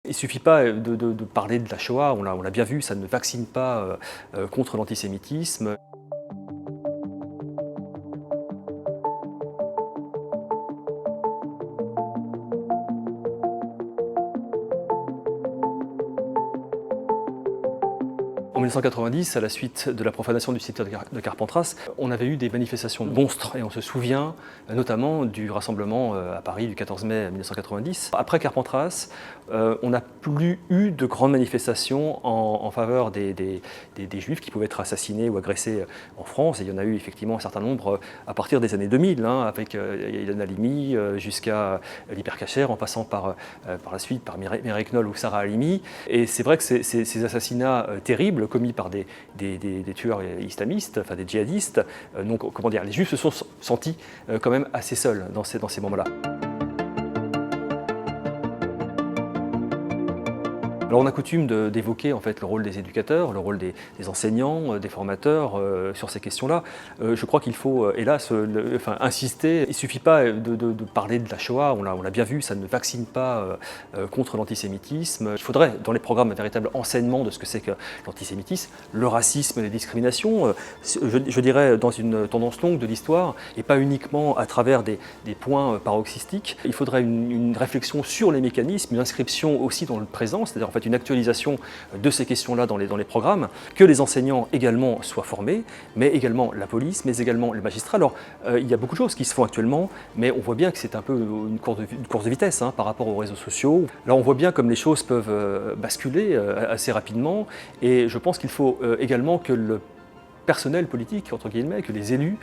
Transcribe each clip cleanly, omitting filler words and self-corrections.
Il ne suffit pas de parler de la Shoah, on l'a bien vu, ça ne vaccine pas contre l'antisémitisme. En 1990, à la suite de la profanation du site de Carpentras, on avait eu des manifestations monstres et on se souvient notamment du rassemblement à Paris du 14 mai 1990. Après Carpentras, on n'a plus eu de grandes manifestations en faveur des Juifs qui pouvaient être assassinés ou agressés en France. Et il y en a eu effectivement un certain nombre à partir des années 2000, avec Ilan Halimi jusqu'à l'Hyper Cacher, en passant par la suite par Mireille Knoll ou Sarah Halimi. Et c'est vrai que ces assassinats terribles commis par des tueurs islamistes, enfin des djihadistes, donc comment dire, les Juifs se sont sentis quand même assez seuls dans ces moments-là. Alors on a coutume d'évoquer en fait le rôle des éducateurs, le rôle des enseignants, des formateurs sur ces questions-là. Je crois qu'il faut, hélas, insister. Il ne suffit pas de parler de la Shoah, on l'a bien vu, ça ne vaccine pas contre l'antisémitisme. Il faudrait, dans les programmes, un véritable enseignement de ce que c'est que l'antisémitisme, le racisme, les discriminations, je dirais dans une tendance longue de l'histoire, et pas uniquement à travers des points paroxystiques. Il faudrait une réflexion sur les mécanismes, une inscription aussi dans le présent, c'est-à-dire en fait une actualisation de ces questions-là dans les programmes, que les enseignants également soient formés, mais également la police, mais également les magistrats. Alors, il y a beaucoup de choses qui se font actuellement, mais on voit bien que c'est un peu une course de vitesse par rapport aux réseaux sociaux. Alors, on voit bien comme les choses peuvent basculer assez rapidement, et je pense qu'il faut également que le personnel politique, entre guillemets, que les élus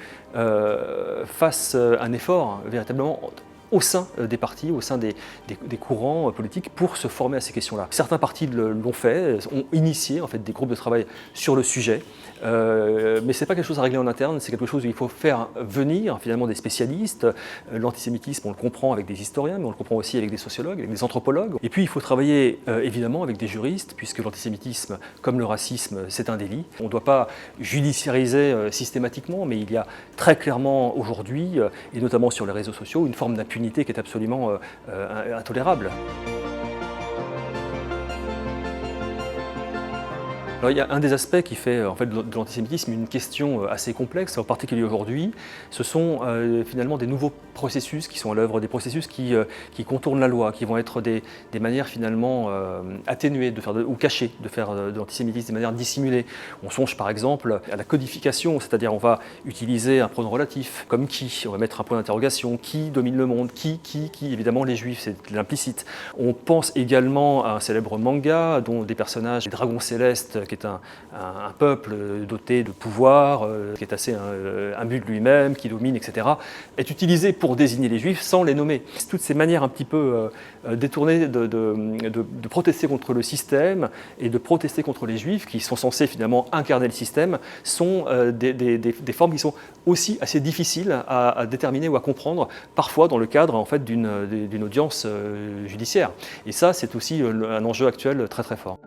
fassent un effort véritablement au sein des partis, au sein des courants politiques pour se former à ces questions-là. Certains partis l'ont fait, ont initié en fait des groupes de travail sur le sujet, mais ce n'est pas quelque chose à régler en interne, c'est quelque chose où il faut faire venir finalement des spécialistes. L'antisémitisme, on le comprend avec des historiens, mais on le comprend aussi avec des sociologues, avec des anthropologues. Et puis il faut travailler évidemment avec des juristes, puisque l'antisémitisme, comme le racisme, c'est un délit. On ne doit pas judiciariser systématiquement, mais il y a très clairement aujourd'hui, et notamment sur les réseaux sociaux, une forme d'impunité qui est absolument intolérable. Alors, il y a un des aspects qui fait en fait, de l'antisémitisme une question assez complexe, en particulier aujourd'hui. Ce sont finalement des nouveaux processus qui sont à l'œuvre, des processus qui contournent la loi, qui vont être des manières finalement atténuées ou cachées de faire de l'antisémitisme, des manières dissimulées. On songe par exemple à la codification, c'est-à-dire on va utiliser un pronom relatif, comme qui, on va mettre un point d'interrogation, qui domine le monde, qui, évidemment les Juifs, c'est l'implicite. On pense également à un célèbre manga dont des personnages, les dragons célestes, qui est un peuple doté de pouvoir, qui est assez imbu de lui-même, qui domine, etc., est utilisé pour désigner les Juifs sans les nommer. Toutes ces manières un petit peu détournées de protester contre le système et de protester contre les Juifs, qui sont censés finalement incarner le système, sont des formes qui sont aussi assez difficiles à déterminer ou à comprendre, parfois dans le cadre en fait, d'une audience judiciaire. Et ça, c'est aussi un enjeu actuel très très fort.